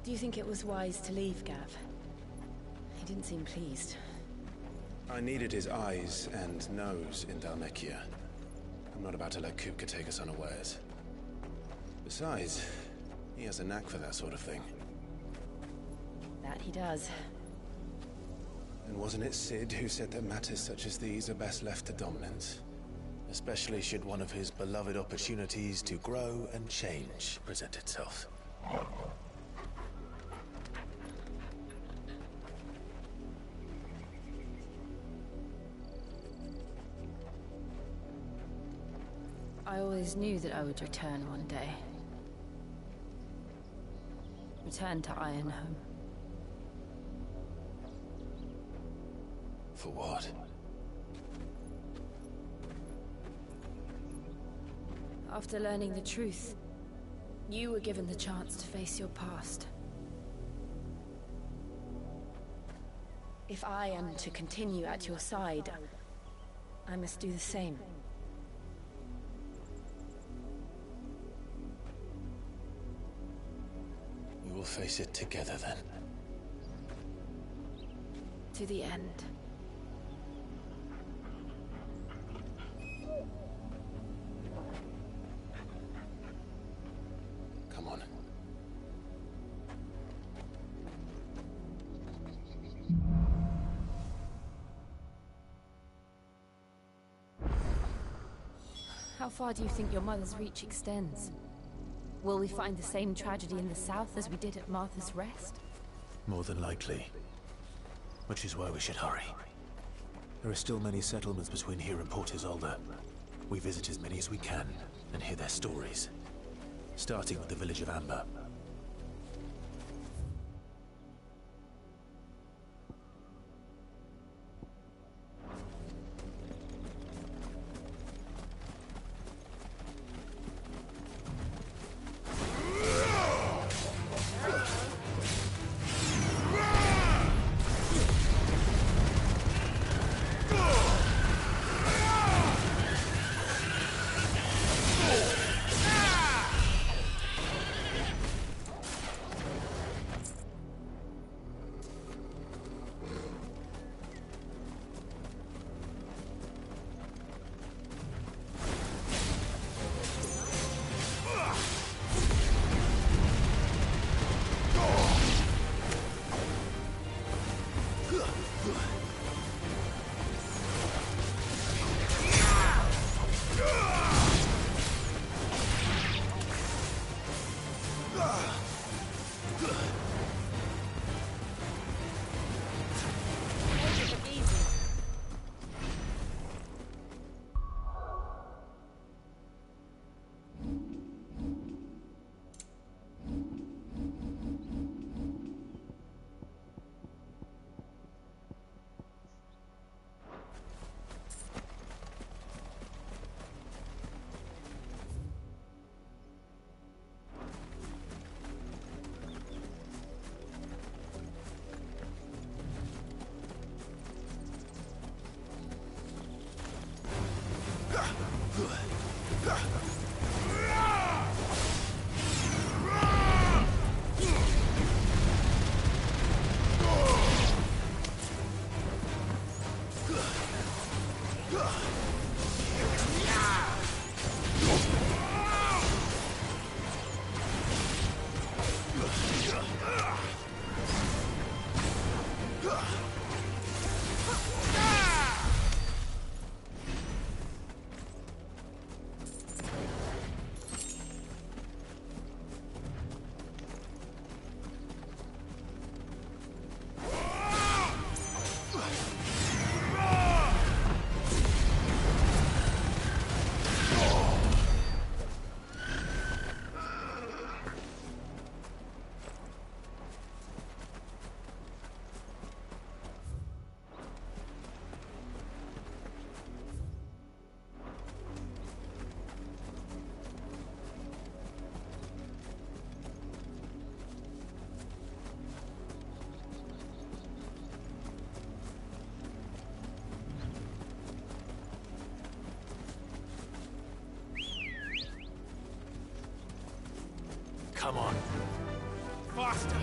Do you think it was wise to leave, Gav? He didn't seem pleased. I needed his eyes and nose in Dhalmekia. I'm not about to let Kupka take us unawares. Besides, he has a knack for that sort of thing. That he does. And wasn't it Sid who said that matters such as these are best left to dominance? Especially should one of his beloved opportunities to grow and change present itself. I always knew that I would return one day. Return to Ironhome. For what? After learning the truth, you were given the chance to face your past. If I am to continue at your side, I must do the same. We will face it together then. To the end. Come on. How far do you think your mother's reach extends? Will we find the same tragedy in the south as we did at Martha's Rest? More than likely. Which is why we should hurry. There are still many settlements between here and Port Isolde. We visit as many as we can and hear their stories. Starting with the village of Amber. Come on. faster!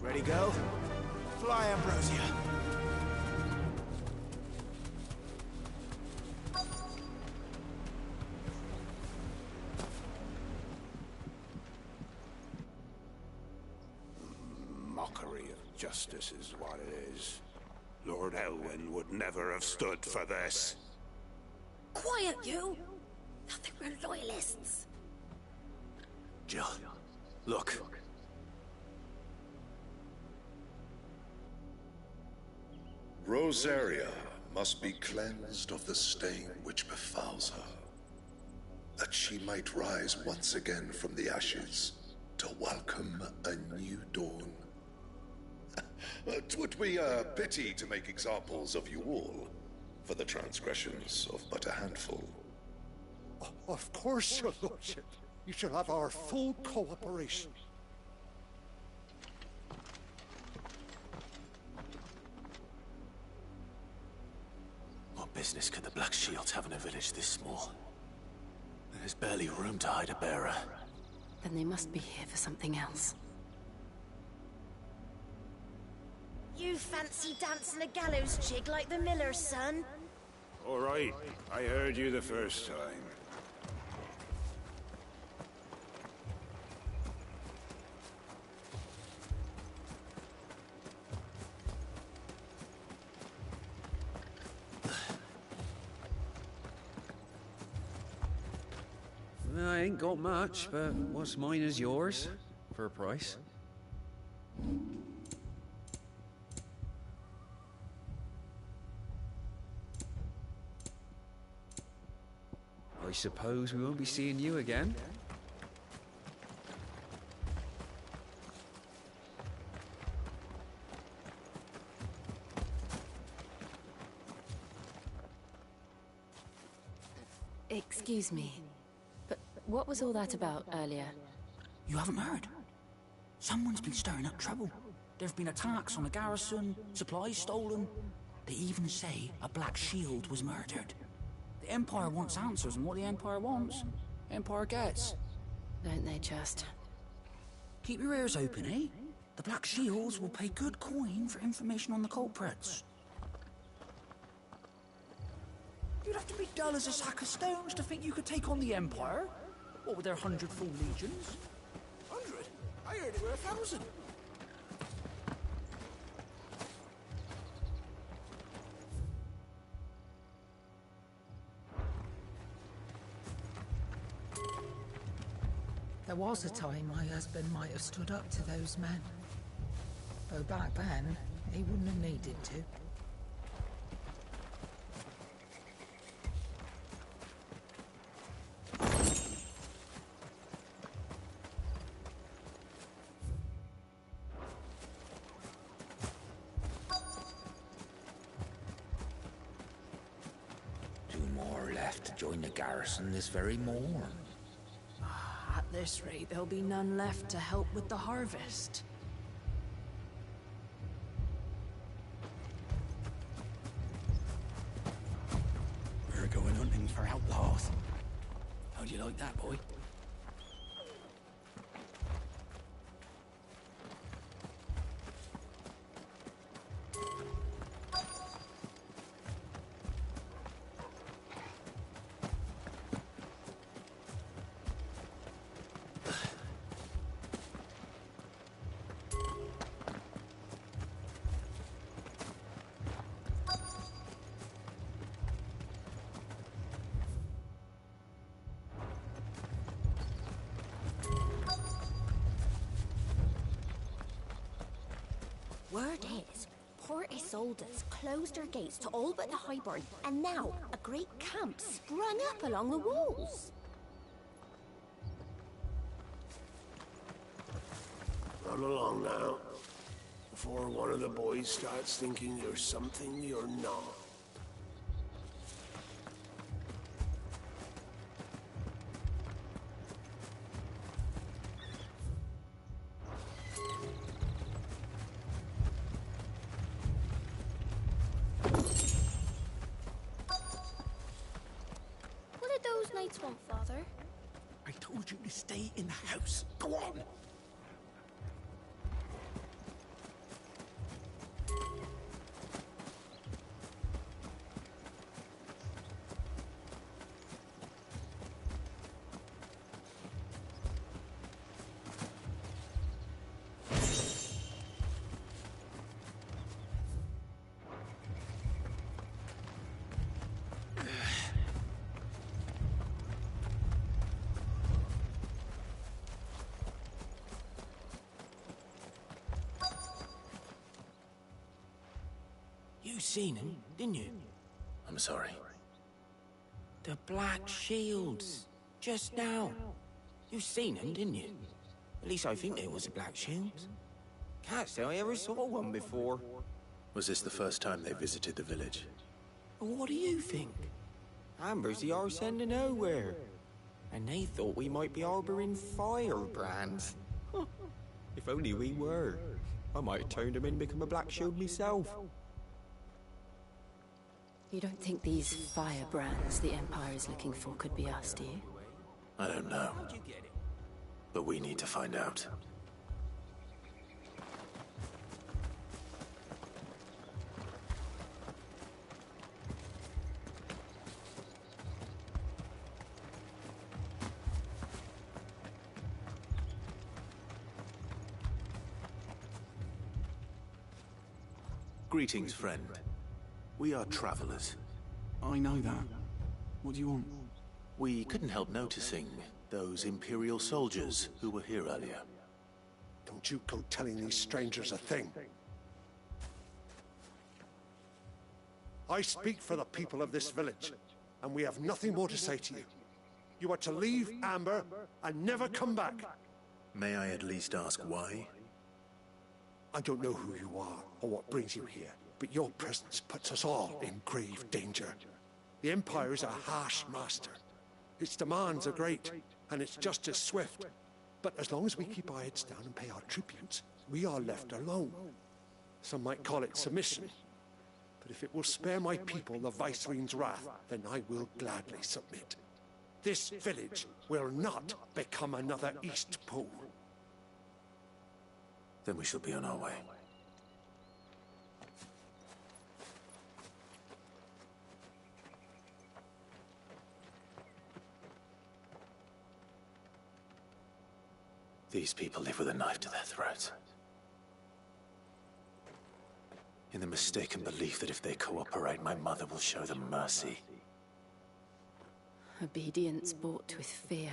Ready, go? Fly, Ambrosia. Mockery of justice is what it is. Lord Elwyn would never have stood for this. Quiet, you! Nothing, we're loyalists. Jill, look. Rosaria must be cleansed of the stain which befouls her, that she might rise once again from the ashes to welcome a new dawn. 'Twould be a pity to make examples of you all, for the transgressions of but a handful. Of course, your lordship. You shall have our full cooperation. What business could the Black Shields have in a village this small? There's barely room to hide a bearer. Then they must be here for something else. You fancy dancing a gallows jig like the miller's son? All right, I heard you the first time. I ain't got much, but what's mine is yours, for a price. I suppose we won't be seeing you again. Excuse me, but what was all that about earlier? You haven't heard? Someone's been stirring up trouble. There've been attacks on the garrison, supplies stolen. They even say a Black Shield was murdered. The Empire wants answers, and what the Empire wants, Empire gets. Don't they just? Keep your ears open, eh? The Black Shields will pay good coin for information on the culprits. You'd have to be dull as a sack of stones to think you could take on the Empire. What with their 100 full legions? 100? I heard it were 1,000. There was a time my husband might have stood up to those men. Though back then, he wouldn't have needed to. left to join the garrison this very morn. At this rate, there'll be none left to help with the harvest. We're going hunting for outlaws. How'd you like that, boy? Word is, Port Isolde's closed her gates to all but the Highborn, and now a great camp sprung up along the walls. Run along now, before one of the boys starts thinking you're something you're not. What did those knights want, Father? I told you to stay in the house. Go on! You seen him, didn't you? I'm sorry. The Black Shields. Just now. You seen him, didn't you? At least I think there was a Black Shield. Can't say I ever saw one before. Was this the first time they visited the village? What do you think? Amber's the arse end of nowhere. And they thought we might be harboring firebrands. If only we were. I might have turned them in and become a Black Shield myself. You don't think these firebrands the Empire is looking for could be us, do you? I don't know. But we need to find out. Greetings, friend. We are travelers. I know that. What do you want? We couldn't help noticing those Imperial soldiers who were here earlier. Don't you go telling these strangers a thing. I speak for the people of this village, and we have nothing more to say to you. You are to leave Amber and never come back. May I at least ask why? I don't know who you are or what brings you here, but your presence puts us all in grave danger. The Empire is a harsh master. Its demands are great, and its justice swift. But as long as we keep our heads down and pay our tributes, we are left alone. Some might call it submission. But if it will spare my people the Viceroy's wrath, then I will gladly submit. This village will not become another East Pool. Then we shall be on our way. These people live with a knife to their throats. In the mistaken belief that if they cooperate, my mother will show them mercy. Obedience bought with fear.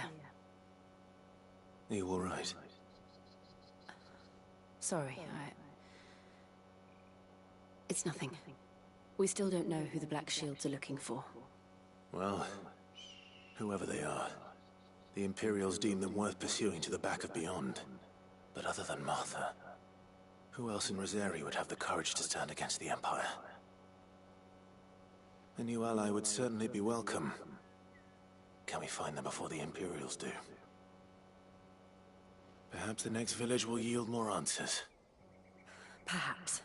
Are you all right? Sorry, It's nothing. We still don't know who the Black Shields are looking for. Well, whoever they are, the Imperials deem them worth pursuing to the back of beyond. But other than Martha, who else in Rosari would have the courage to stand against the Empire? A new ally would certainly be welcome, Can we find them before the Imperials do? Perhaps the next village will yield more answers. Perhaps.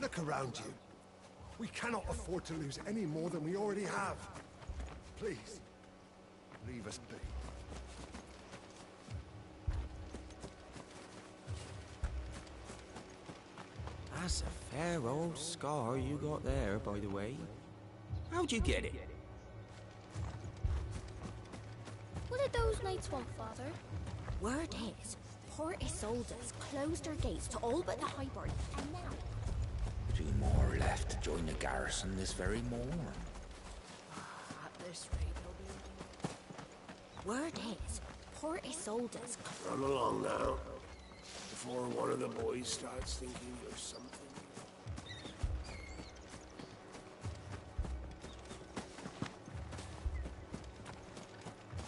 Look around you. We cannot afford to lose any more than we already have. Please, leave us be. That's a fair old scar you got there, by the way. How'd you get it? What did those knights want, Father? Word is, Port Isolde's closed their gates to all but the Highborn, and now... 2 more left to join the garrison this very morn. At this rate, they'll be... Word is, Port Isolde's... Run along now, before one of the boys starts thinking you're something.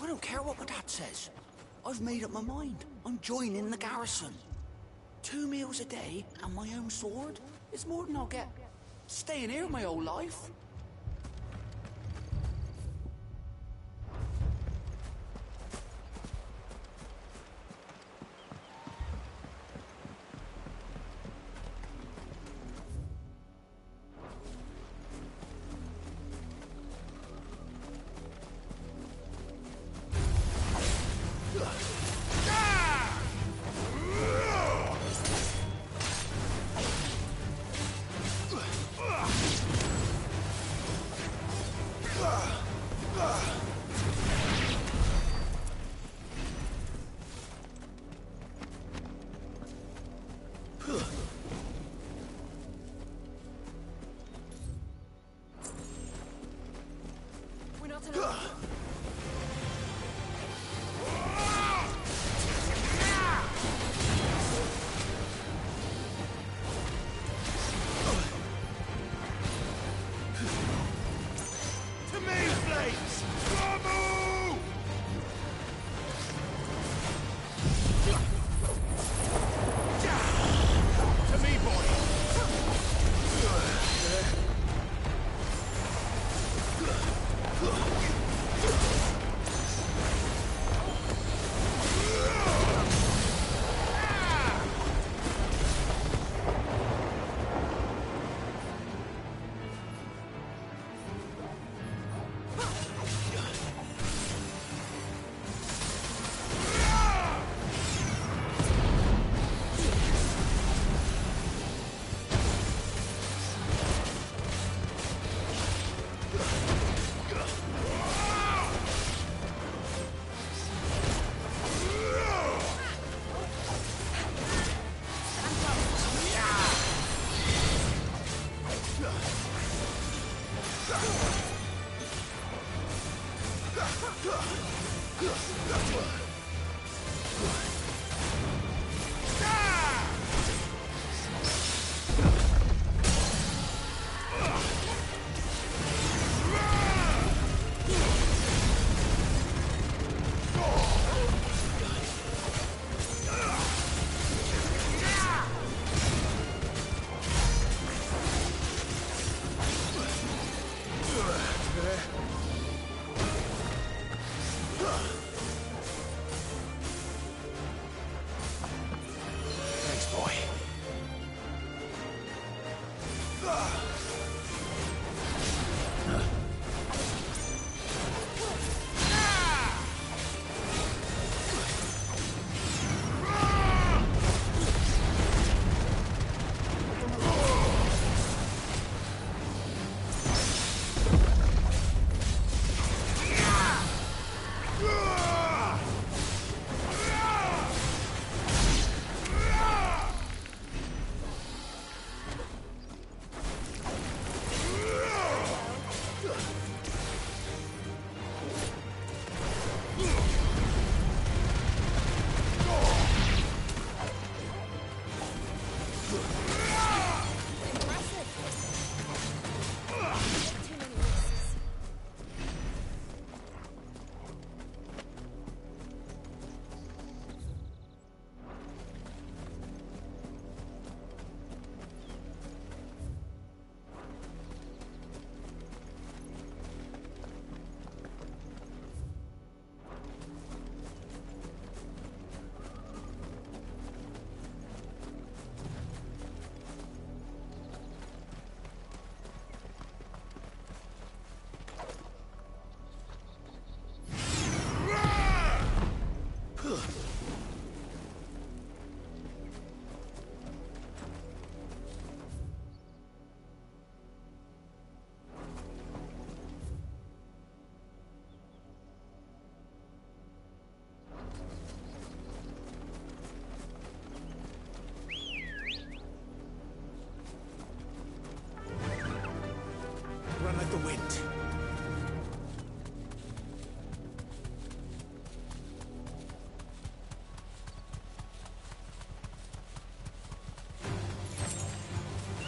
I don't care what my dad says. I've made up my mind. I'm joining the garrison. 2 meals a day and my own sword? It's more than I'll get staying here my whole life.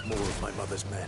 More of my mother's men.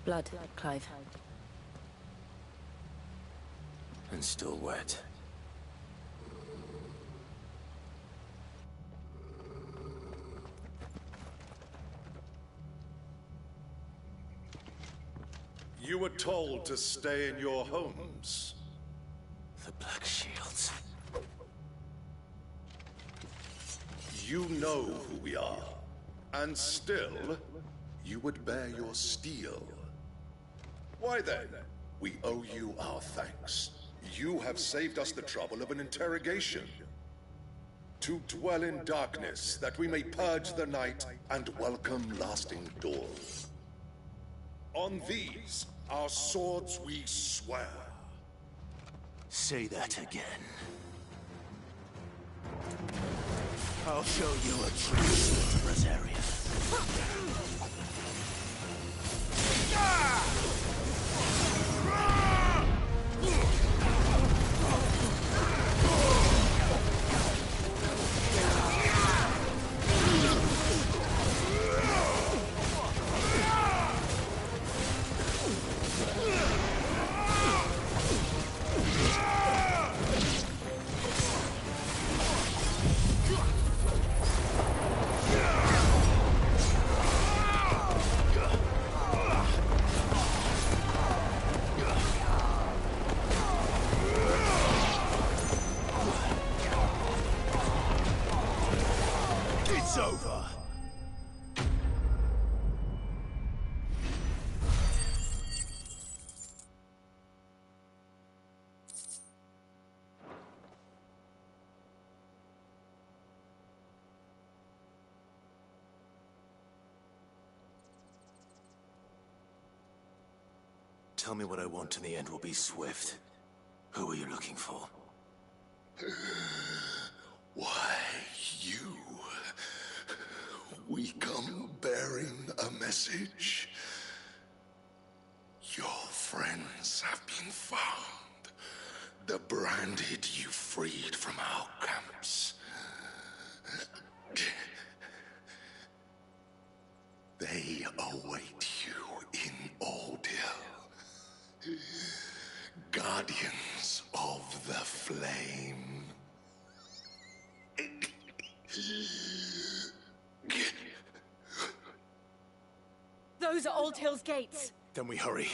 Blood, Clive. And still wet. You were told to stay in your homes. The Black Shields. You know who we are. And still, you would bear your steel. Why then? We owe you our thanks. You have saved us the trouble of an interrogation. To dwell in darkness, that we may purge the night and welcome lasting dawn. On these, our swords we swear. Say that again. I'll show you a true sword, Rosaria. Yeah! tell me what I want and the end will be swift. Who are you looking for? Why, you. We come bearing a message. Your friends have been found. The branded you freed from our camps. They await you in Ordeal. Guardians of the Flame. Those are Old Hill's gates. Then we hurry.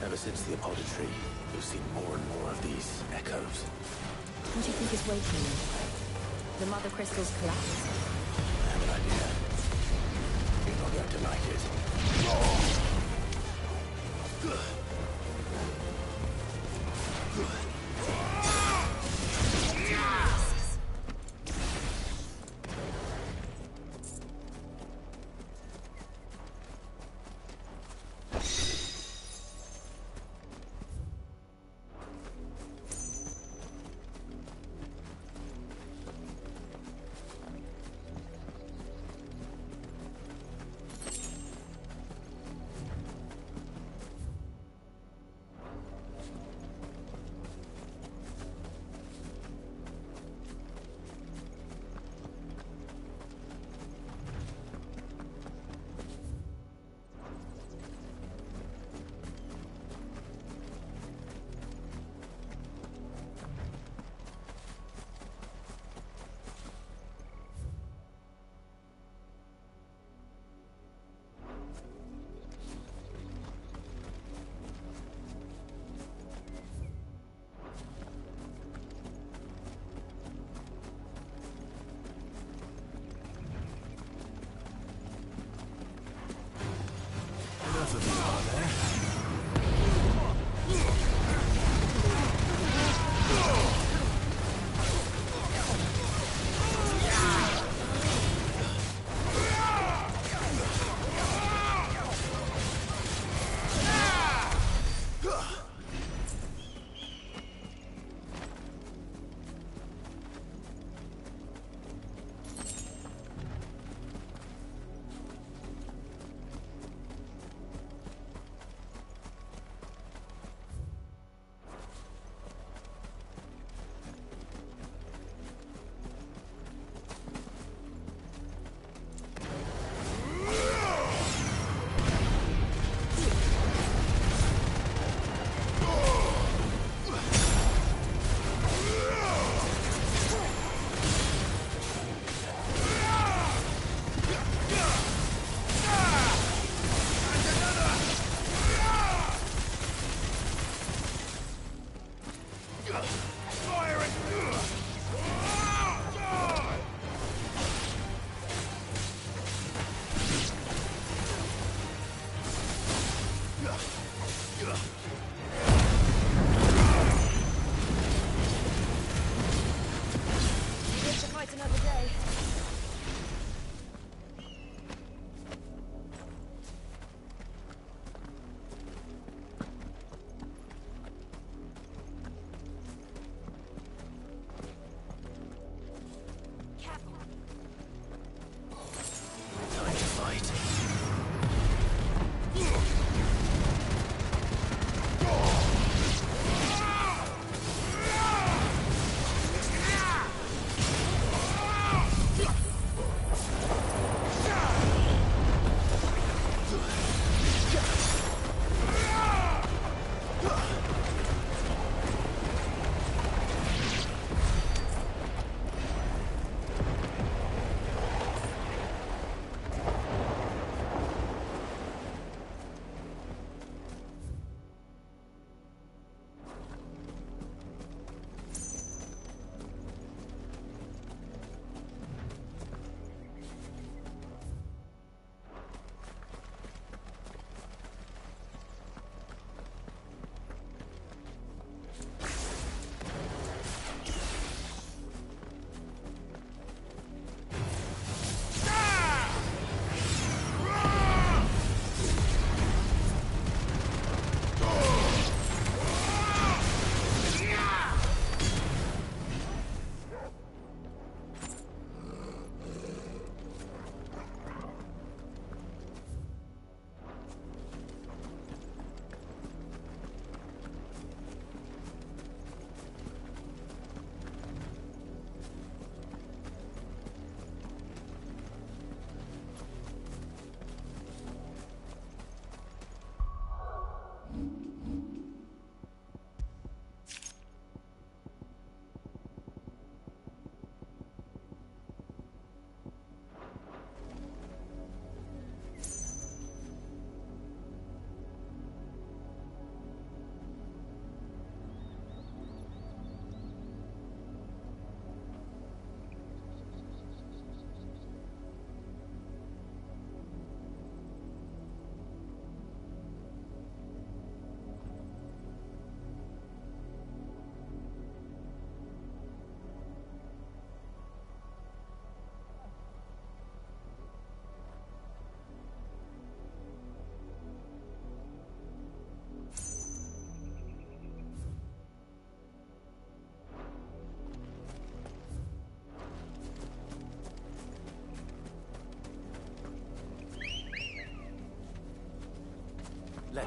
Ever since the apology, we've seen more and more of these echoes. What do you think is waiting? The Mother Crystal's collapse? I have an idea. You're not going to like it.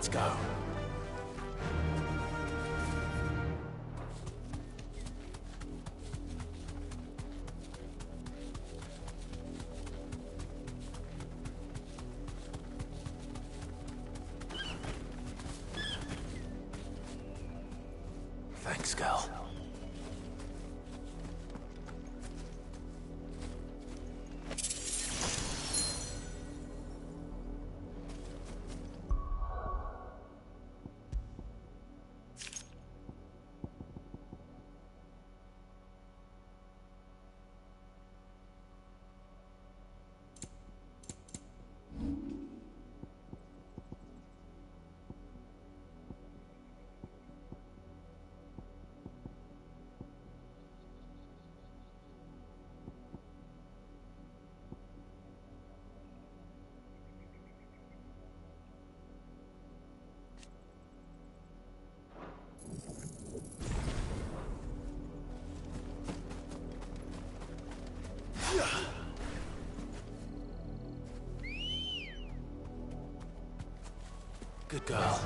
Let's go. Thanks, girl. Good girl.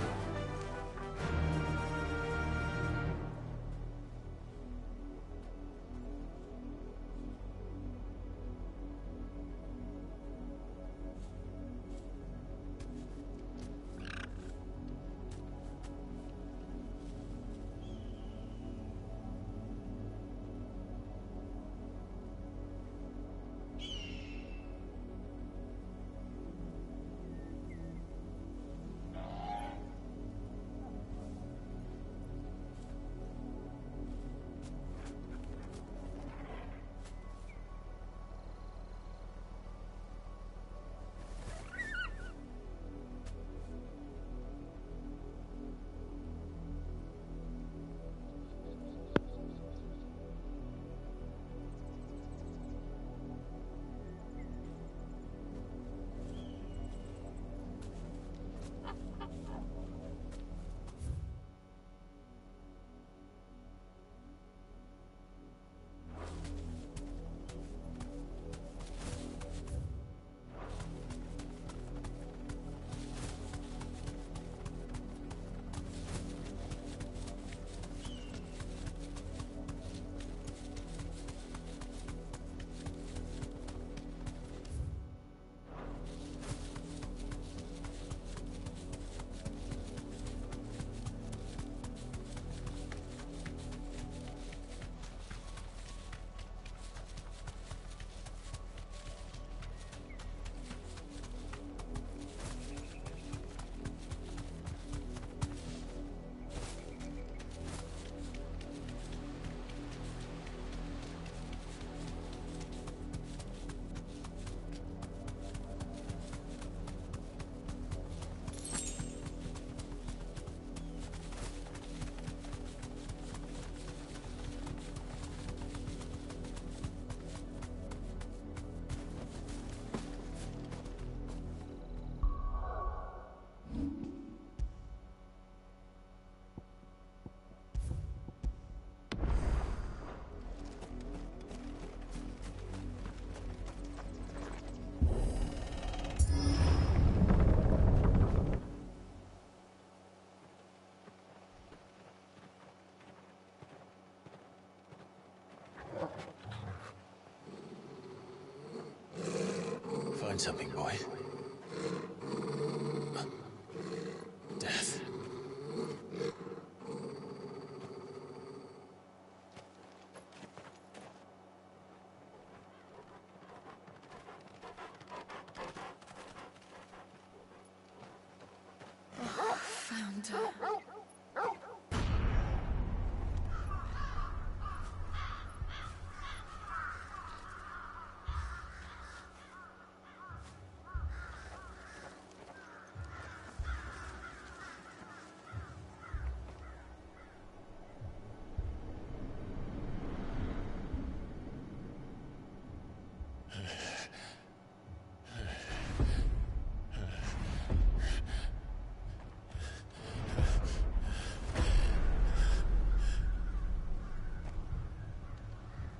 Find something, boy. Death. Found her.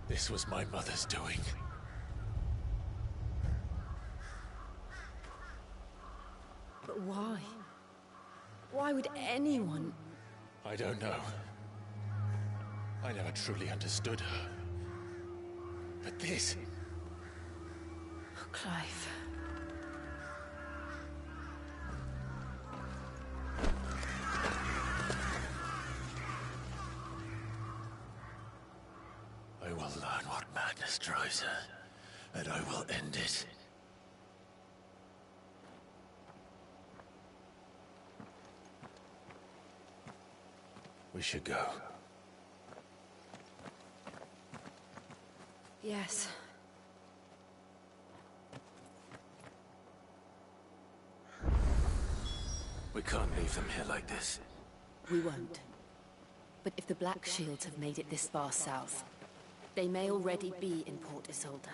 This was my mother's doing. But why? Why would anyone... I don't know. I never truly understood her. But this... Oh, Clive. I will learn what madness drives her, and I will end it. We should go. Yes. We can't leave them here like this. We won't. But if the Black Shields have made it this far south, they may already be in Port Isolde.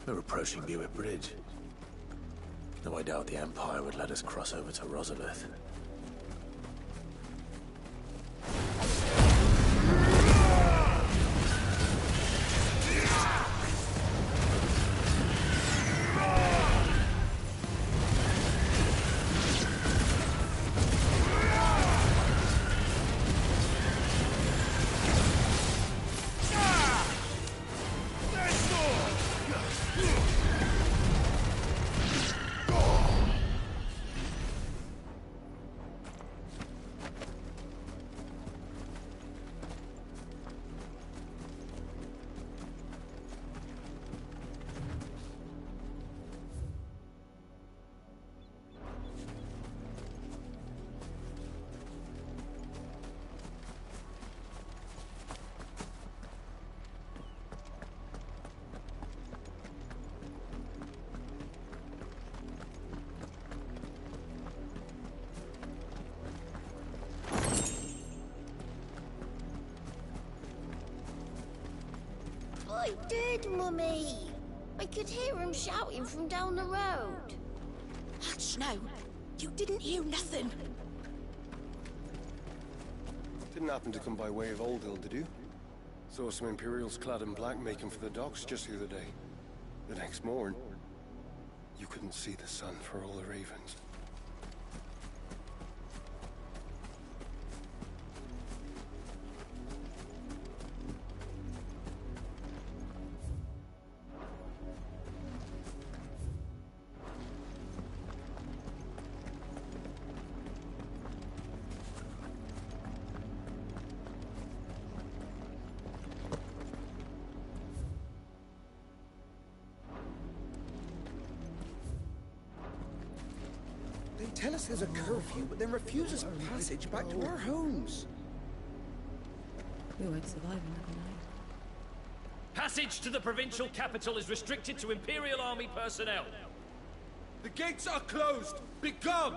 We're approaching Buick Bridge. Though I doubt the Empire would let us cross over to Rosalith. I did, Mummy. I could hear him shouting from down the road. Hush now. You didn't hear nothing. Didn't happen to come by way of Old Hill, did you? Saw some Imperials clad in black making for the docks just the other day. The next morn, you couldn't see the sun for all the ravens. They tell us there's a curfew, but then refuse us passage back to our homes. We won't survive another night. Passage to the provincial capital is restricted to Imperial Army personnel. The gates are closed! Begone!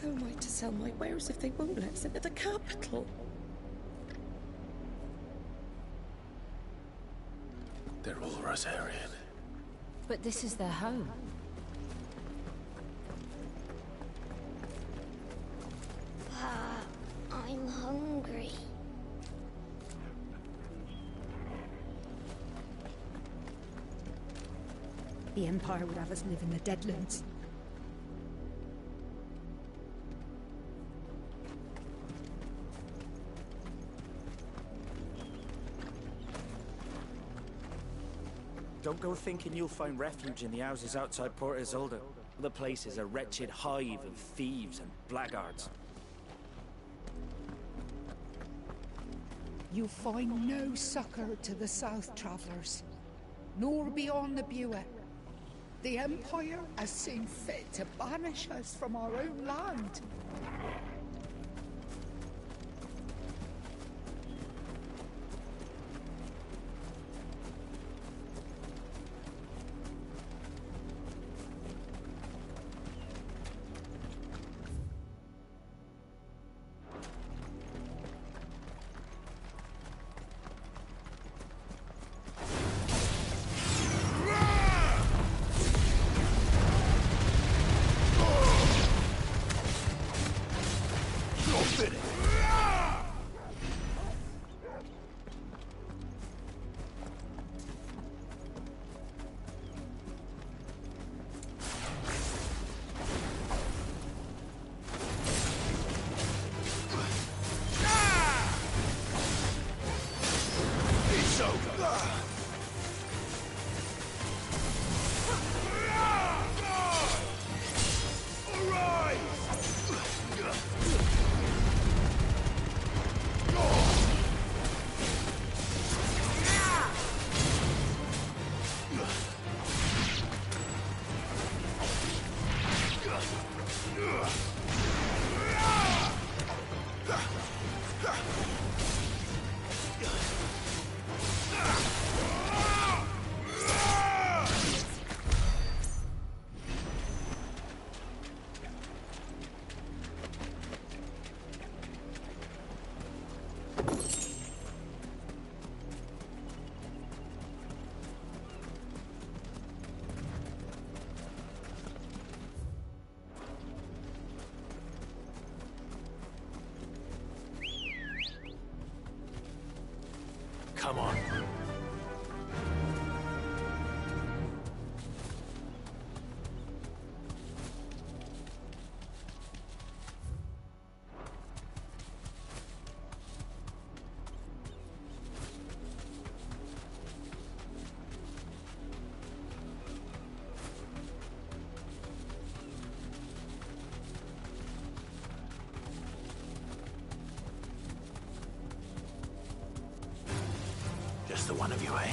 How am I to sell my wares if they won't let us into the capital? They're all Rosarian. But this is their home. I'm hungry. The Empire would have us live in the Deadlands. Don't go thinking you'll find refuge in the houses outside Port Isolde. The place is a wretched hive of thieves and blackguards. You find no succor to the South Travellers, nor beyond the Buet. The Empire has seen fit to banish us from our own land. Come on. Just the one of you, eh?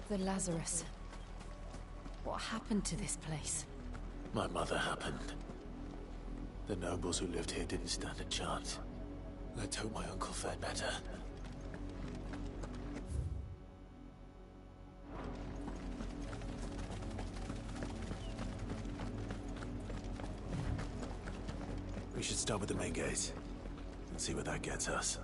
The Lazarus. What happened to this place? My mother happened. The nobles who lived here didn't stand a chance. Let's hope my uncle fared better. We should start with the main gate and see where that gets us.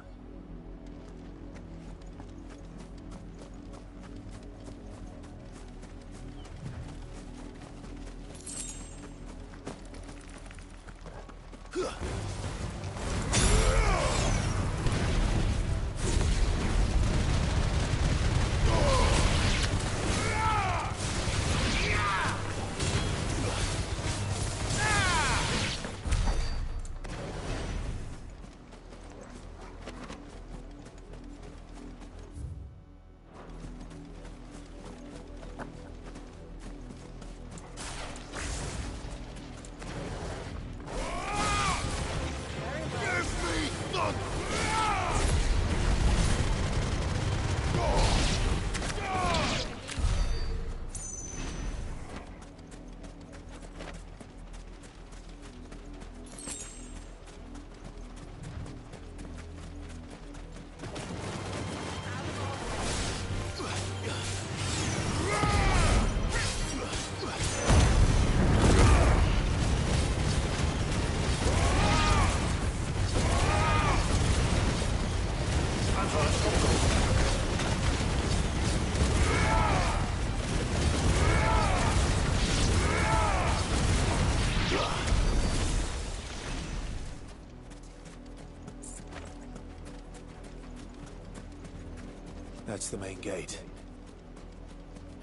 That's the main gate.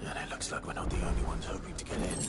And it looks like we're not the only ones hoping to get in.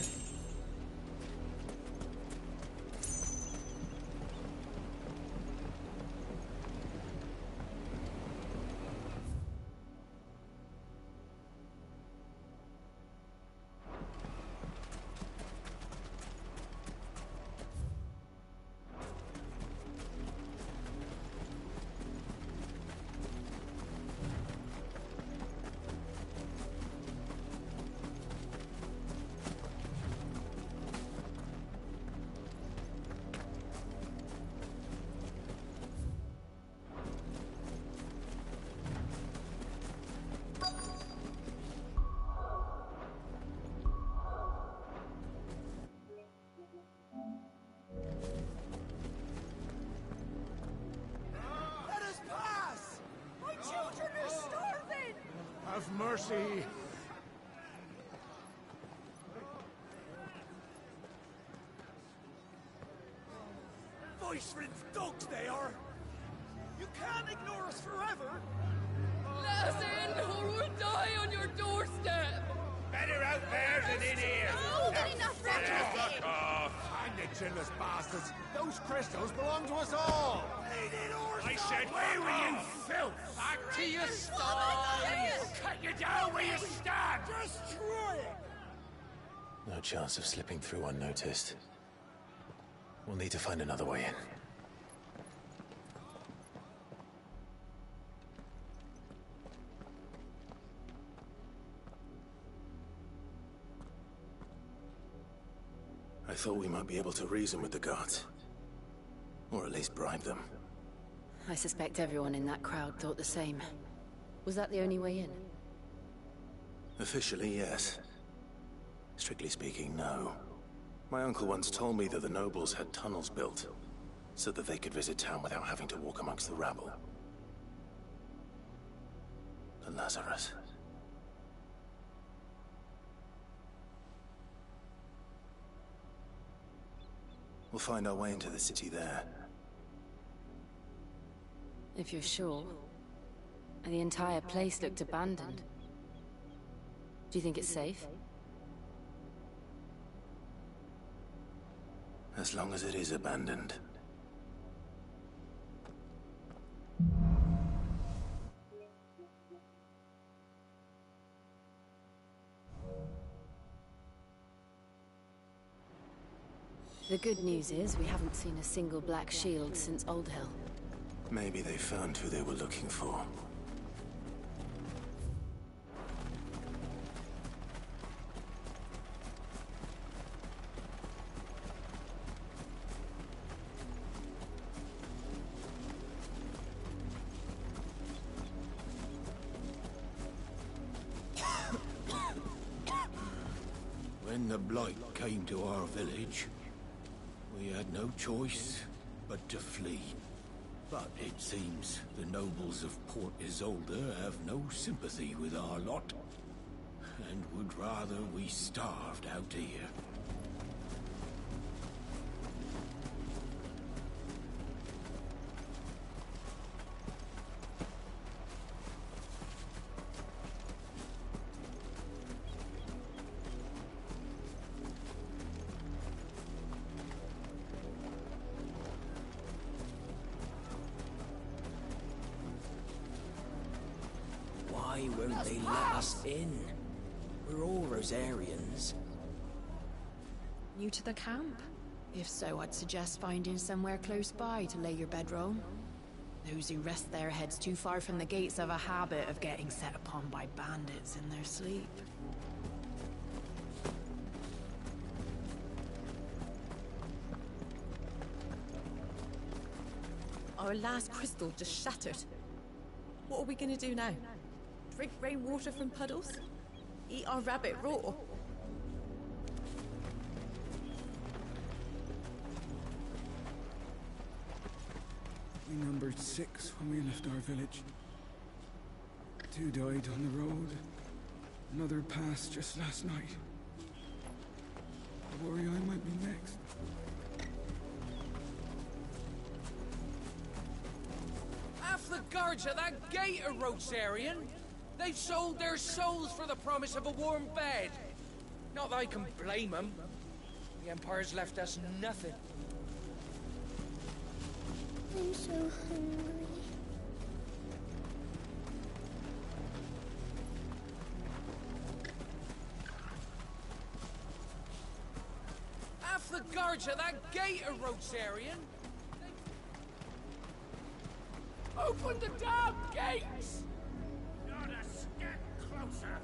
Have mercy! Voice-rinsed dogs they are! You can't ignore us forever! Let us in, or we'll die on your doorstep! Better out there than in here! Oh, get enough Fuck off! Find the chinless bastards! Those crystals belong to us all! I said, where were you, filth? Back to your stalls! Cut you down where you stand! Destroy it! No chance of slipping through unnoticed. We'll need to find another way in. I thought we might be able to reason with the guards. Or at least bribe them. I suspect everyone in that crowd thought the same. Was that the only way in? Officially, yes. Strictly speaking, no. My uncle once told me that the nobles had tunnels built, so that they could visit town without having to walk amongst the rabble. The Lazarus. We'll find our way into the city there. If you're sure. The entire place looked abandoned. Do you think it's safe? As long as it is abandoned. The good news is we haven't seen a single black shield since Old Hill. Maybe they found who they were looking for. the Blight came to our village, we had no choice but to flee. But it seems the nobles of Port Isolde have no sympathy with our lot, and would rather we starved out here. Why won't they let us in? We're all Rosarians. New to the camp? If so, I'd suggest finding somewhere close by to lay your bedroll. Those who rest their heads too far from the gates have a habit of getting set upon by bandits in their sleep. Our last crystal just shattered. What are we gonna do now? Drink rainwater from puddles? Eat our rabbit raw? We numbered 6 when we left our village. 2 died on the road. Another passed just last night. I worry I might be next. Half the guards at that gate are Rosarian. They've sold their souls for the promise of a warm bed. Not that I can blame them. The Empire's left us nothing. I'm so hungry. Half the guards at that gate are Rosarian. Open the damn gates! Notice, get closer.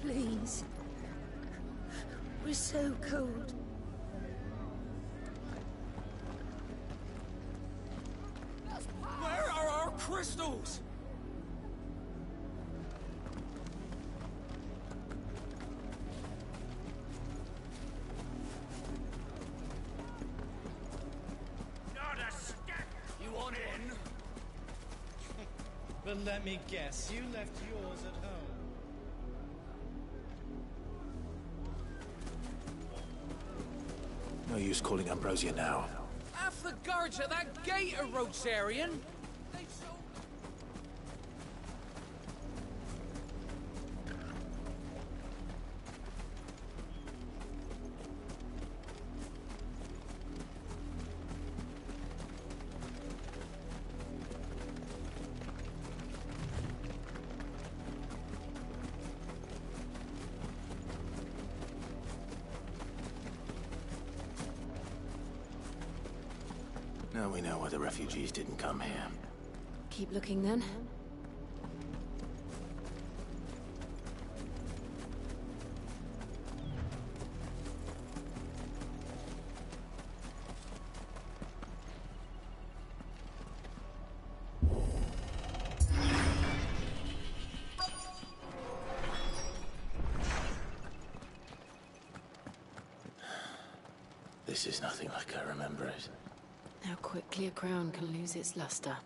Please. We're so cold. Where are our crystals? You want in? But let me guess, you left yours at home. No use calling Ambrosia now. Half the guards at that gate are Rosarian. They've sold... Now we know why the refugees didn't come here. Keep looking then. This is nothing like I remember it. How quickly a crown can lose its luster.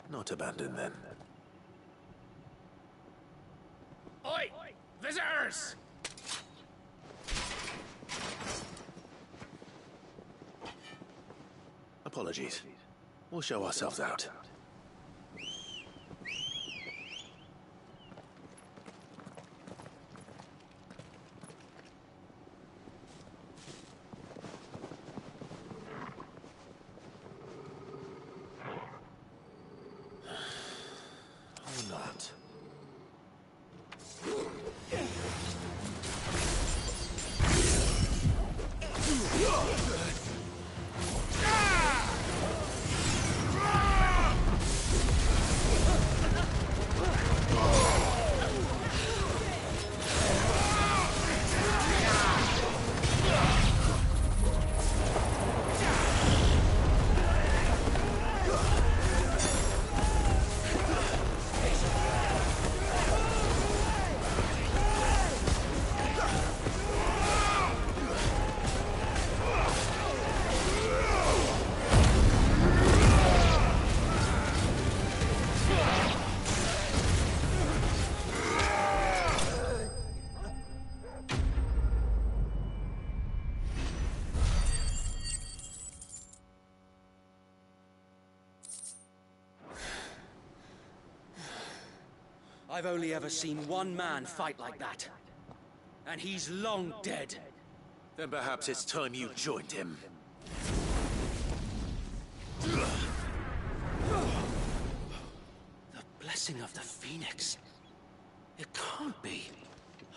Not abandoned then. Oi! Visitors! Apologies. We'll show ourselves out. Or not. I've only ever seen one man fight like that. And he's long dead. Then perhaps it's time you joined him. The blessing of the Phoenix. It can't be.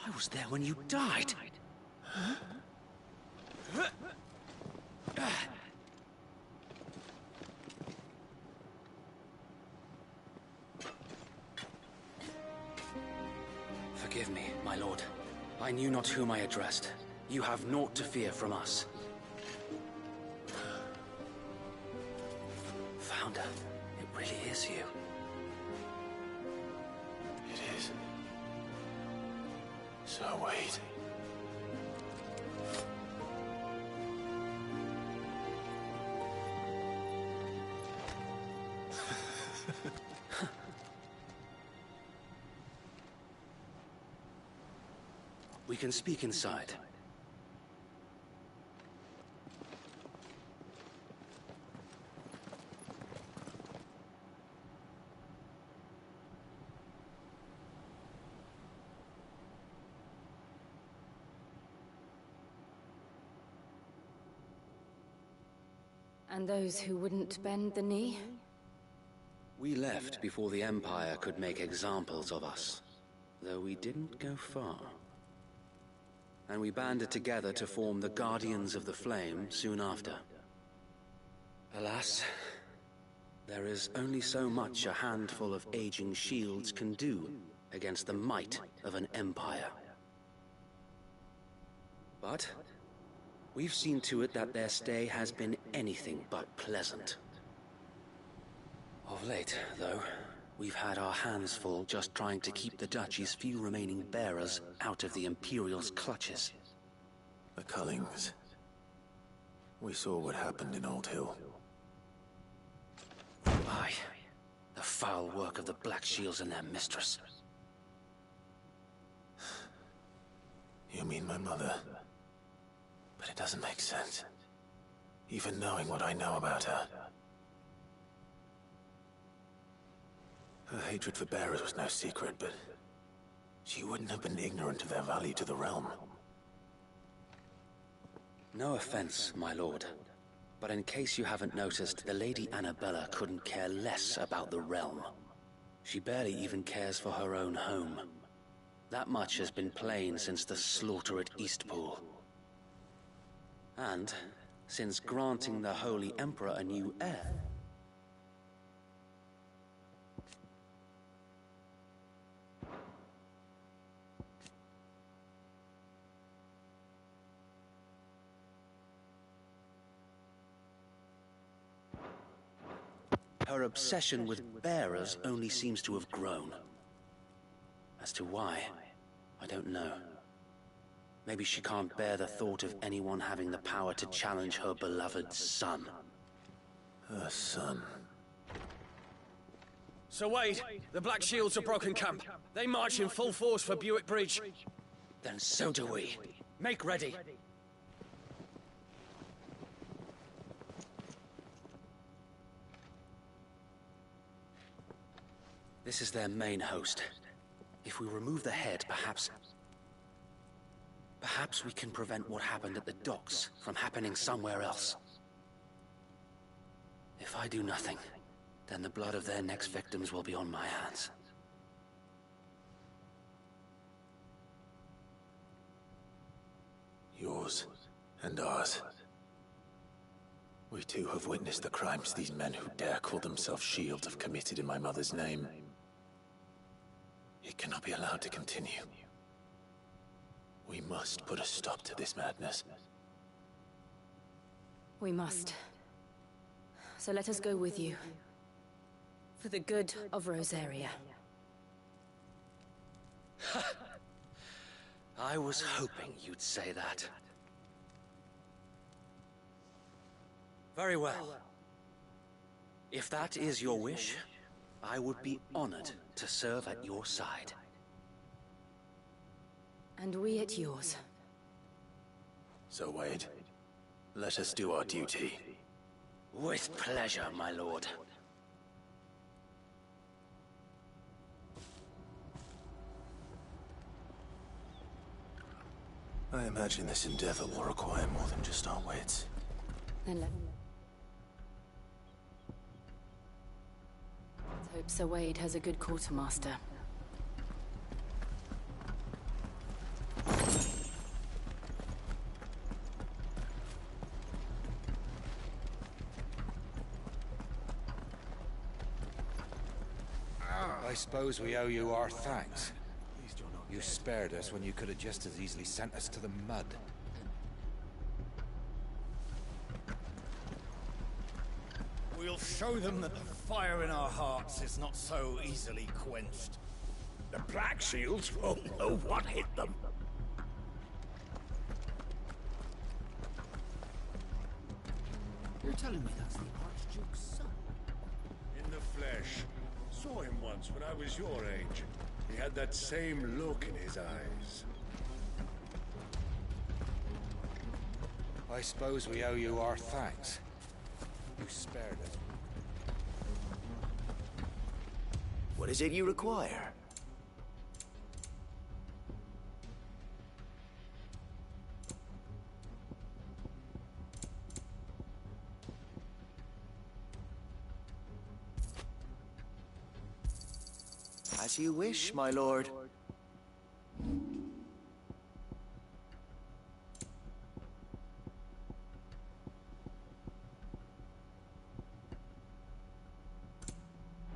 I was there when you died. Huh? Forgive me, my lord. I knew not whom I addressed. You have naught to fear from us. Founder, it really is you. It is. So wait. We can speak inside. And those who wouldn't bend the knee? We left before the Empire could make examples of us, though we didn't go far. And we banded together to form the Guardians of the Flame soon after. Alas, there is only so much a handful of aging shields can do against the might of an empire. But we've seen to it that their stay has been anything but pleasant. Of late, though, we've had our hands full just trying to keep the Duchy's few remaining bearers out of the Imperial's clutches. The Cullings. We saw what happened in Old Hill. Aye. The foul work of the Black Shields and their mistress. You mean my mother? But it doesn't make sense. Even knowing what I know about her. Her hatred for bearers was no secret, but she wouldn't have been ignorant of their value to the realm. No offense, my lord, but in case you haven't noticed, the Lady Annabella couldn't care less about the realm. She barely even cares for her own home. That much has been plain since the slaughter at Eastpool. And since granting the Holy Emperor a new heir. Her obsession with bearers only seems to have grown. As to why, I don't know. Maybe she can't bear the thought of anyone having the power to challenge her beloved son. Her son. So Wade, the Black Shields have broken camp. They march in full force for Buick Bridge. Then so do we. Make ready. This is their main host. If we remove the head, perhaps we can prevent what happened at the docks from happening somewhere else. If I do nothing, then the blood of their next victims will be on my hands. Yours and ours. We too have witnessed the crimes these men who dare call themselves shields have committed in my mother's name. It cannot be allowed to continue. We must put a stop to this madness. We must. So let us go with you. For the good of Rosaria. I was hoping you'd say that. Very well. If that is your wish, I would be honored to serve at your side. And we at yours. So, Wade, let us do our duty. With pleasure, my lord. I imagine this endeavor will require more than just our wits. Then let's hope Sir Wade has a good quartermaster. I suppose we owe you our thanks. You spared us when you could have just as easily sent us to the mud. We'll show them that the fire in our hearts is not so easily quenched. The Black Shields won't know what hit them. You're telling me that's the Archduke's son? In the flesh. Saw him once when I was your age. He had that same look in his eyes. I suppose we owe you our thanks. You spared us. What is it you require? As you wish, my lord.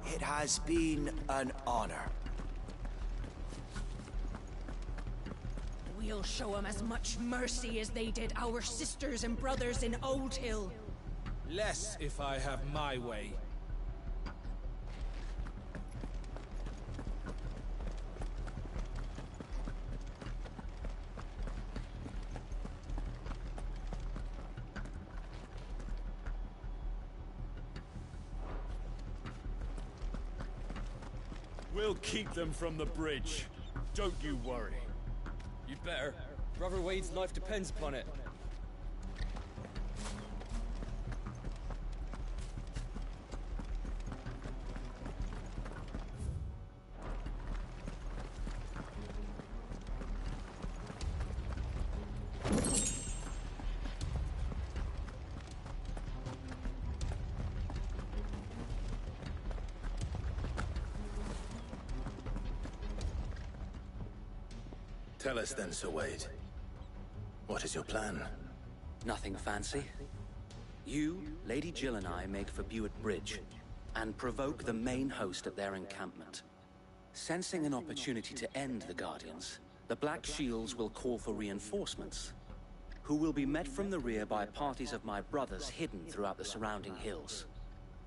It has been an honor. We'll show them as much mercy as they did our sisters and brothers in Old Hill. Less if I have my way. We'll keep them from the bridge. Don't you worry. You'd better. Brother Wade's life depends upon it. Tell us then, Sir Wade. What is your plan? Nothing fancy. You, Lady Jill and I make for Buett Bridge, and provoke the main host at their encampment. Sensing an opportunity to end the Guardians, the Black Shields will call for reinforcements, who will be met from the rear by parties of my brothers hidden throughout the surrounding hills.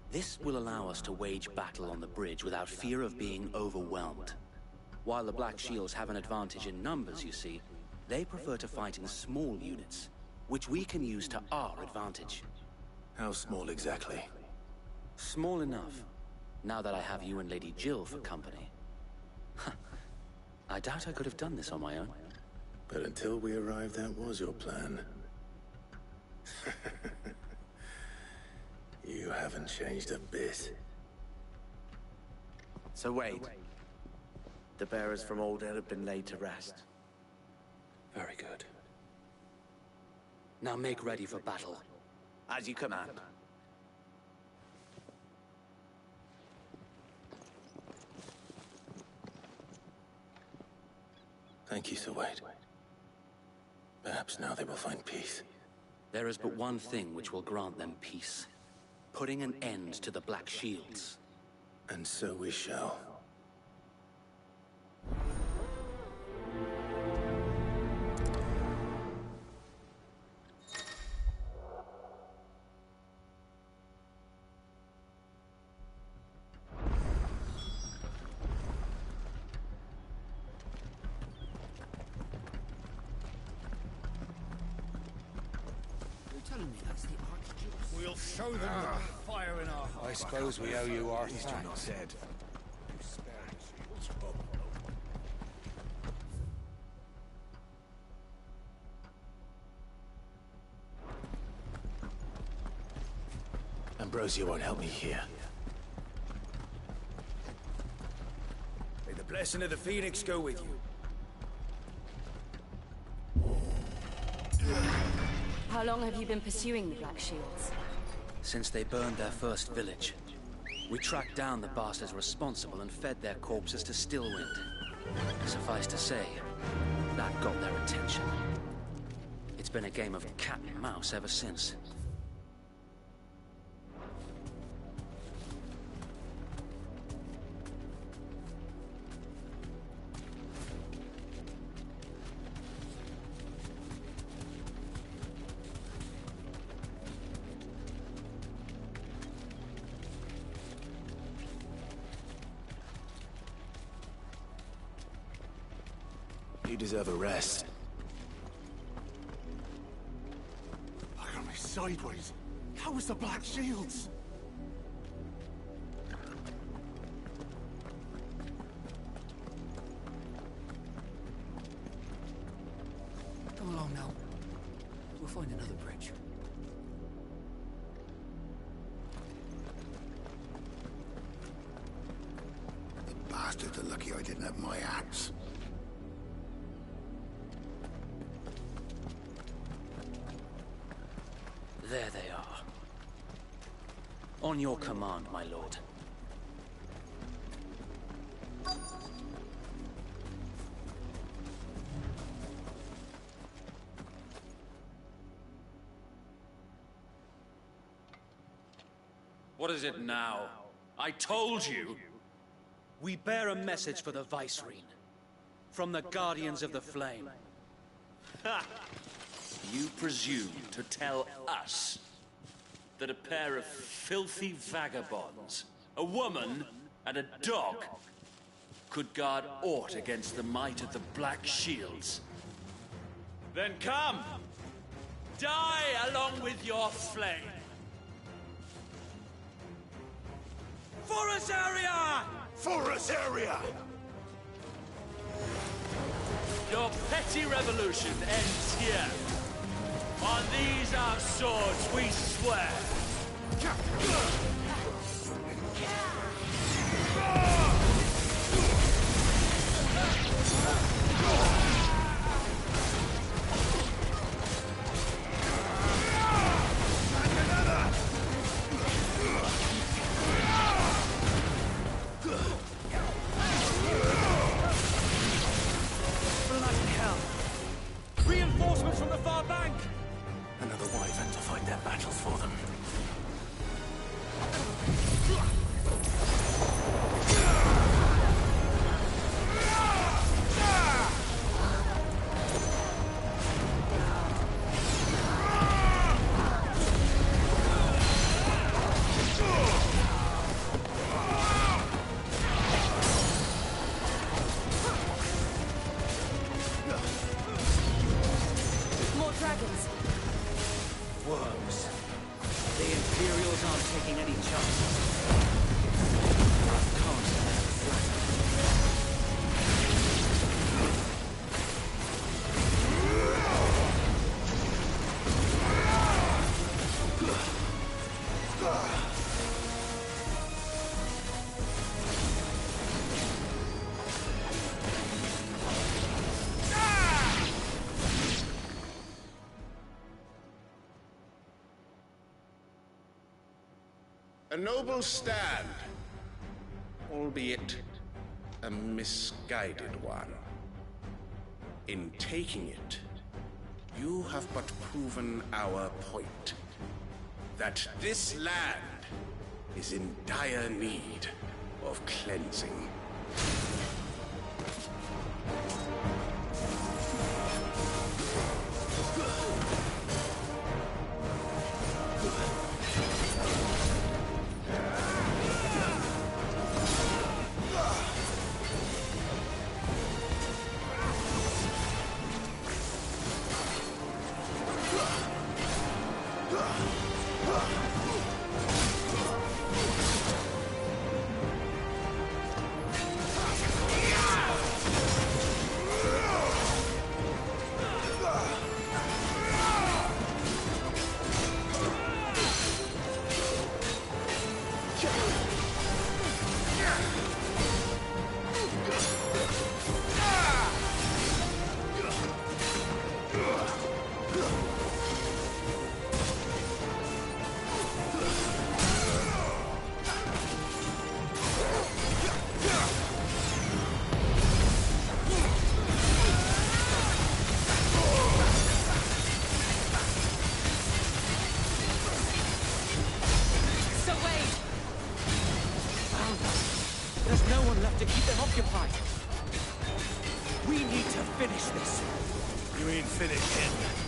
This will allow us to wage battle on the bridge without fear of being overwhelmed. While the Black Shields have an advantage in numbers, you see, they prefer to fight in small units, which we can use to our advantage. How small exactly? Small enough, now that I have you and Lady Jill for company. I doubt I could have done this on my own. But until we arrived, that was your plan. You haven't changed a bit. So wait. The bearers from Old Hill have been laid to rest. Very good. Now make ready for battle. As you command. Thank you, Sir Wade. Perhaps now they will find peace. There is but one thing which will grant them peace. Putting an end to the Black Shields. And so we shall. We'll show them the fire in our hearts. I suppose we owe you our Please do not thanks. dead. Ambrosia won't help me here. May the blessing of the Phoenix go with you. How long have you been pursuing the Black Shields? Since they burned their first village. We tracked down the bastards responsible and fed their corpses to Stillwind. Suffice to say, that got their attention. It's been a game of cat and mouse ever since. You deserve a rest. Look at me sideways. How was the Black Shields? Come along now. We'll find another bridge. The bastards are lucky I didn't have my axe. There they are. On your command, my lord. What is it now? I told you! We bear a message for the Vicereine. From the Guardians of the Flame. Ha! You presume to tell us that a pair of filthy vagabonds, a woman and a dog, could guard aught against the might of the Black Shields? Then come! Die along with your flame! Forest area! Forest area! Your petty revolution ends here. On these our swords we swear. Bloody hell! Reinforcements from the far bank! Another wyvern to fight their battles for them. More dragons. Worms. The Imperials aren't taking any chances. Can't let them flatten. A noble stand, albeit a misguided one. In taking it, you have but proven our point. That this land is in dire need of cleansing. You ain't finished yet.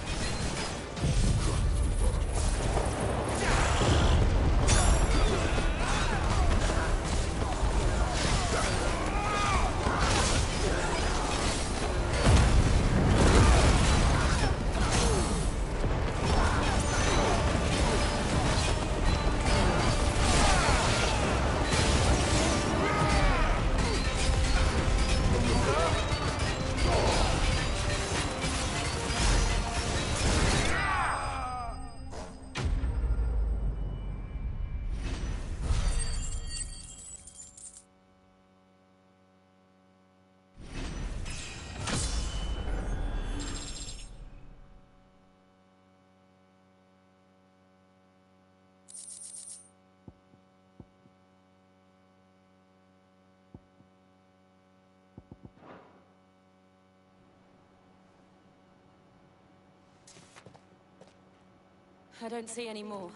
I don't see any more.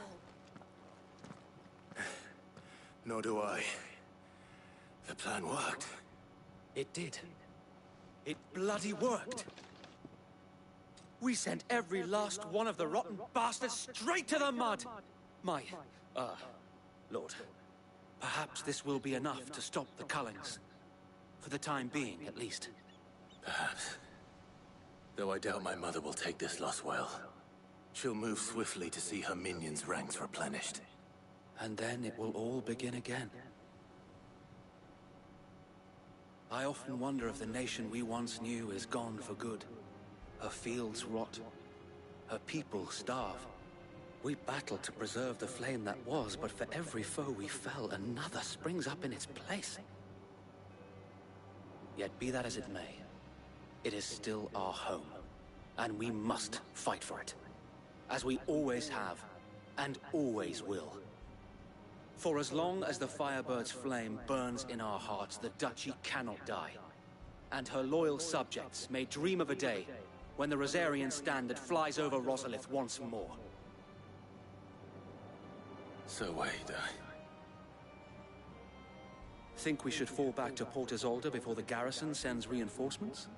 Nor do I. The plan worked. It did. It bloody worked. We sent every last one of the rotten bastards straight to the mud! Lord, perhaps this will be enough to stop the Cullings. For the time being, at least. Perhaps. Though I doubt my mother will take this loss well. She'll move swiftly to see her minions' ranks replenished. And then it will all begin again. I often wonder if the nation we once knew is gone for good. Her fields rot. Her people starve. We battled to preserve the flame that was, but for every foe we fell, another springs up in its place. Yet be that as it may, it is still our home, and we must fight for it. As we always have, and always will. For as long as the Firebird's flame burns in our hearts, the Duchy cannot die. And her loyal subjects may dream of a day when the Rosarian standard flies over Rosalith once more. So wait, Think we should fall back to Port Isolde before the garrison sends reinforcements?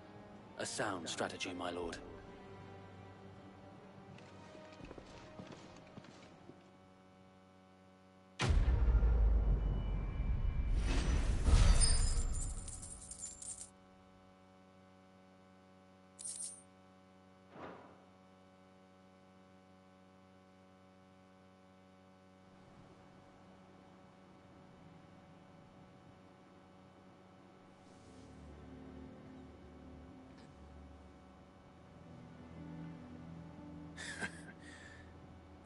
A sound strategy, my lord.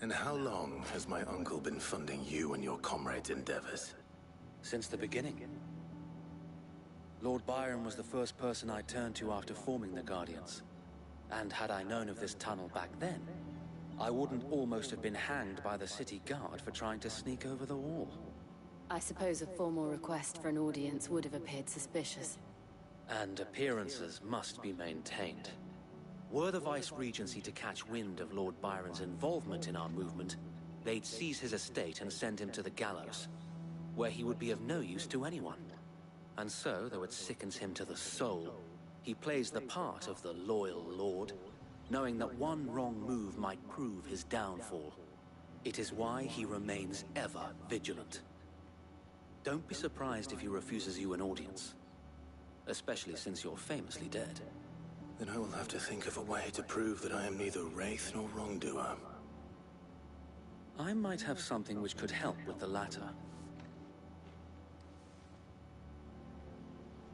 And how long has my uncle been funding you and your comrades' endeavors? Since the beginning. Lord Byron was the first person I turned to after forming the Guardians. And had I known of this tunnel back then, I wouldn't almost have been hanged by the city guard for trying to sneak over the wall. I suppose a formal request for an audience would have appeared suspicious. And appearances must be maintained. Were the Vice-Regency to catch wind of Lord Byron's involvement in our movement, they'd seize his estate and send him to the gallows, where he would be of no use to anyone. And so, though it sickens him to the soul, he plays the part of the loyal lord, knowing that one wrong move might prove his downfall. It is why he remains ever vigilant. Don't be surprised if he refuses you an audience, especially since you're famously dead. Then I will have to think of a way to prove that I am neither wraith nor wrongdoer. I might have something which could help with the latter.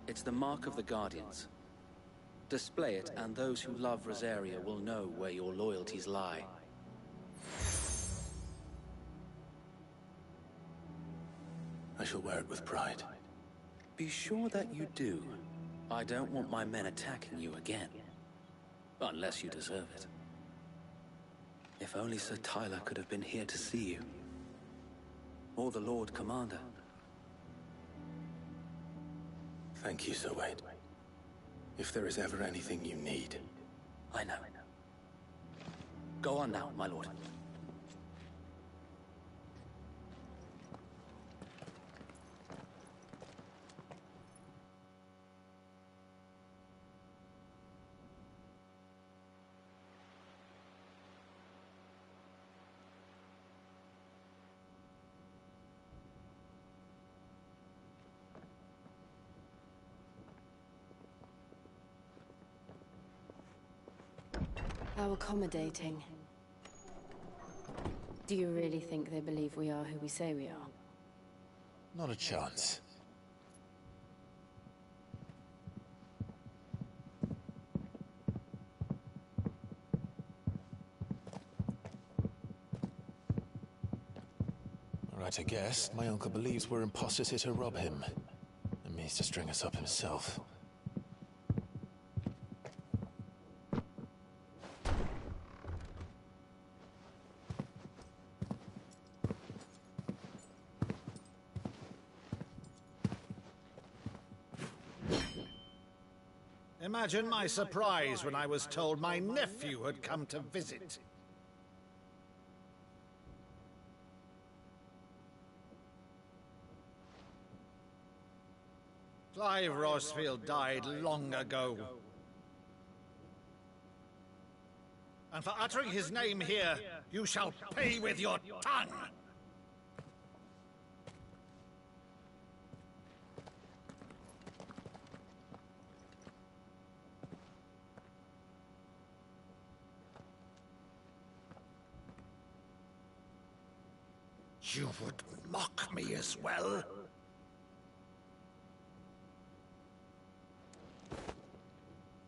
It's the mark of the Guardians. Display it, and those who love Rosaria will know where your loyalties lie. I shall wear it with pride. Be sure that you do. I don't want my men attacking you again. Unless you deserve it. If only Sir Tyler could have been here to see you. Or the Lord Commander. Thank you, Sir Wade. If there is ever anything you need... I know. Go on now, my lord. How accommodating. Do you really think they believe we are who we say we are? Not a chance. Right to guess, my uncle believes we're imposters here to rob him, and means to string us up himself. Imagine my surprise when I was told my nephew had come to visit. Clive Rosfield died long ago. And for uttering his name here, you shall pay with your tongue! You would mock me as well?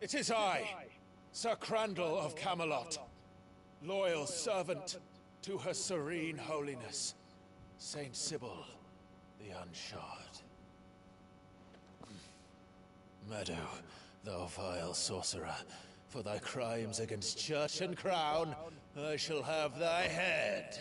It is I, Sir Crandall of Camelot, loyal servant to Her Serene Holiness, Saint Sybil the Unshod. Meadow, thou vile sorcerer, for thy crimes against church and crown, I shall have thy head.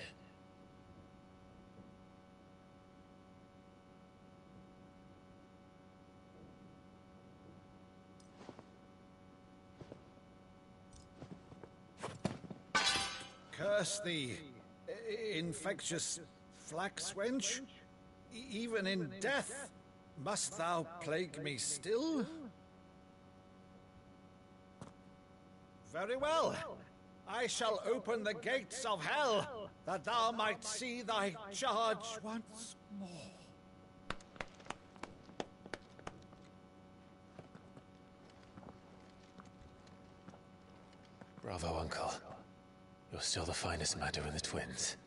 Curse thee, infectious flax wench. Even in death, must thou plague me still? Very well. I shall open the gates of hell, that thou might see thy charge once more. Bravo, Uncle. You're still the finest Meadow in the twins.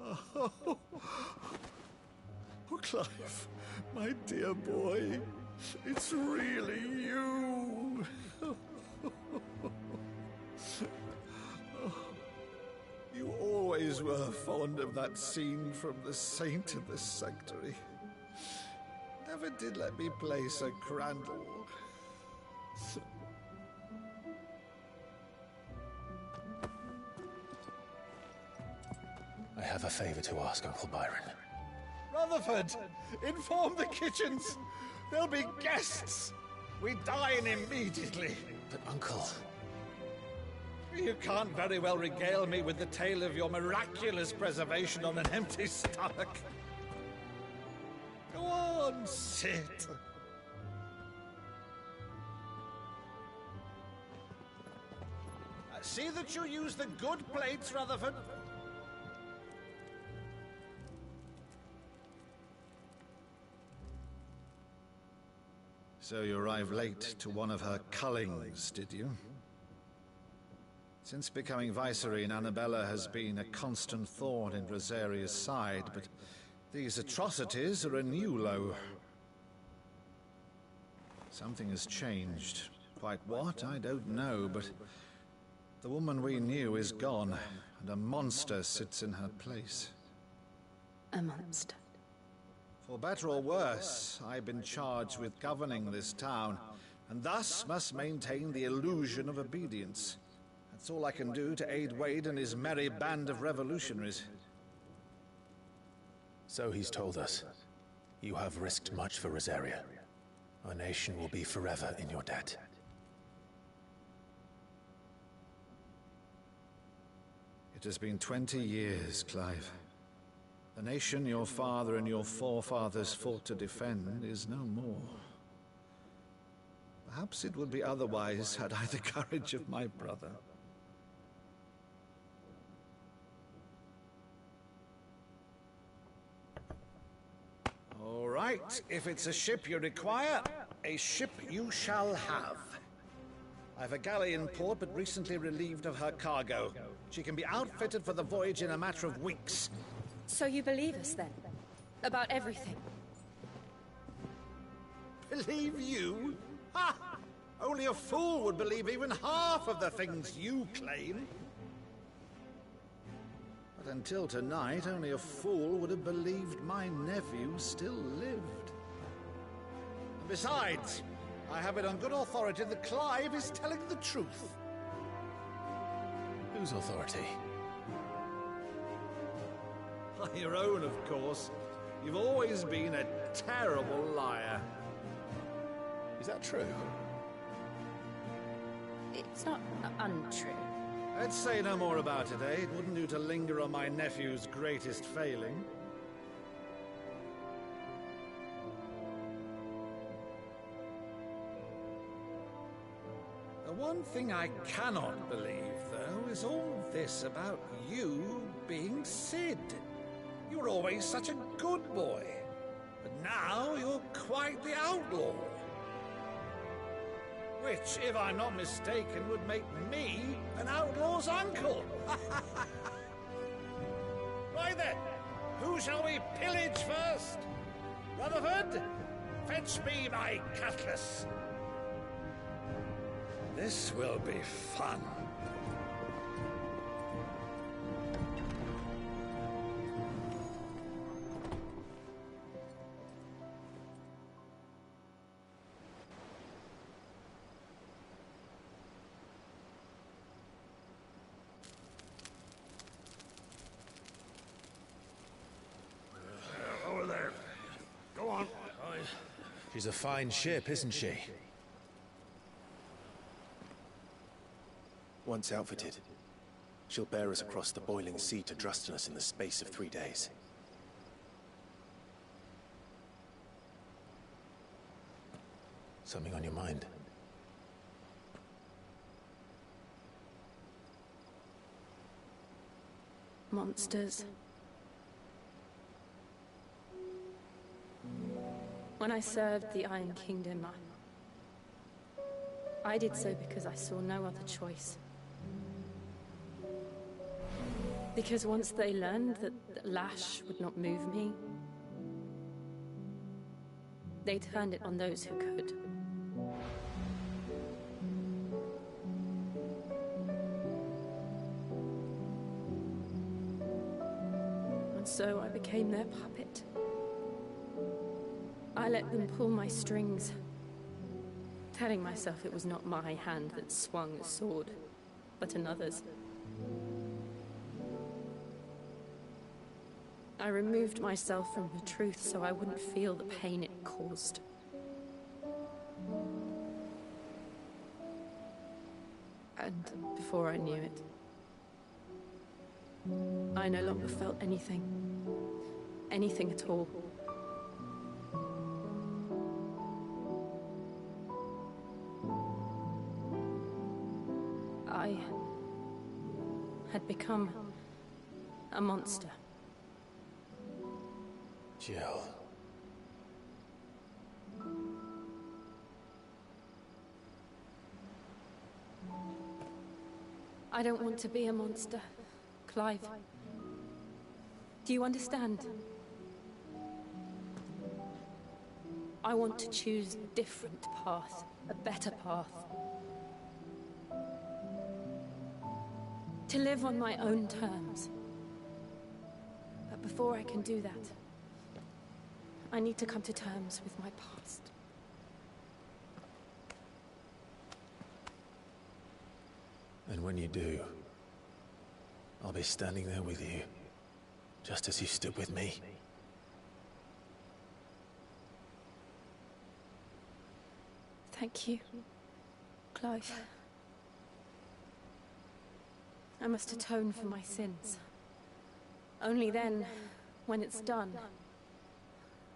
Oh, Clive, my dear boy, it's really you. You always were fond of that scene from The Saint in the Sanctuary. Never did let me play Sir Crandall. I have a favor to ask, Uncle Byron. Rutherford, inform the kitchens. There'll be guests. We dine immediately. But, Uncle... You can't very well regale me with the tale of your miraculous preservation on an empty stomach. Go on, sit. See that you use the good plates, Rutherford. So you arrived late to one of her cullings, did you? Since becoming Vicereine, Annabella has been a constant thorn in Rosaria's side, but these atrocities are a new low. Something has changed. Quite what, I don't know, but the woman we knew is gone, and a monster sits in her place. A monster? For better or worse, I've been charged with governing this town, and thus must maintain the illusion of obedience. That's all I can do to aid Wade and his merry band of revolutionaries. So he's told us. You have risked much for Rosaria. Our nation will be forever in your debt. It has been 20 years, Clive. The nation your father and your forefathers fought to defend is no more. Perhaps it would be otherwise had I the courage of my brother. All right, if it's a ship you require, a ship you shall have. I've a galley in port, but recently relieved of her cargo. She can be outfitted for the voyage in a matter of weeks. So you believe us, then? About everything? Believe you? Ha! Only a fool would believe even half of the things you claim. But until tonight, only a fool would have believed my nephew still lived. And besides, I have it on good authority that Clive is telling the truth. Whose authority? Your own, of course. You've always been a terrible liar. Is that true? It's not untrue. Let's say no more about it, eh? It wouldn't do to linger on my nephew's greatest failing. The one thing I cannot believe, though, is all this about you being Sid. You were always such a good boy, but now you're quite the outlaw. Which, if I'm not mistaken, would make me an outlaw's uncle. Right then, who shall we pillage first? Rutherford, fetch me my cutlass. This will be fun. Over there. Go on. She's a fine ship, isn't she? Once outfitted, she'll bear us across the boiling sea to Drustinus in the space of 3 days. Something on your mind? Monsters. When I served the Iron Kingdom, I did so because I saw no other choice. Because once they learned that the lash would not move me, they turned it on those who could. And so I became their puppet. I let them pull my strings, telling myself it was not my hand that swung a sword, but another's. I removed myself from the truth so I wouldn't feel the pain it caused. And before I knew it, I no longer felt anything. Anything at all. I had become a monster. Jill. I don't want to be a monster, Clive. Do you understand? I want to choose a different path, a better path. To live on my own terms. But before I can do that, I need to come to terms with my past. And when you do, I'll be standing there with you, just as you stood with me. Thank you, Clive. I must atone for my sins. Only then, when it's done,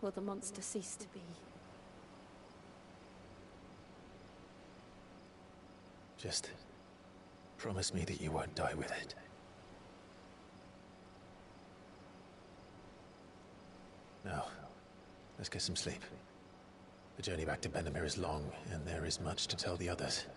will the monster cease to be. Just promise me that you won't die with it. Now, let's get some sleep. The journey back to Benamir is long, and there is much to tell the others.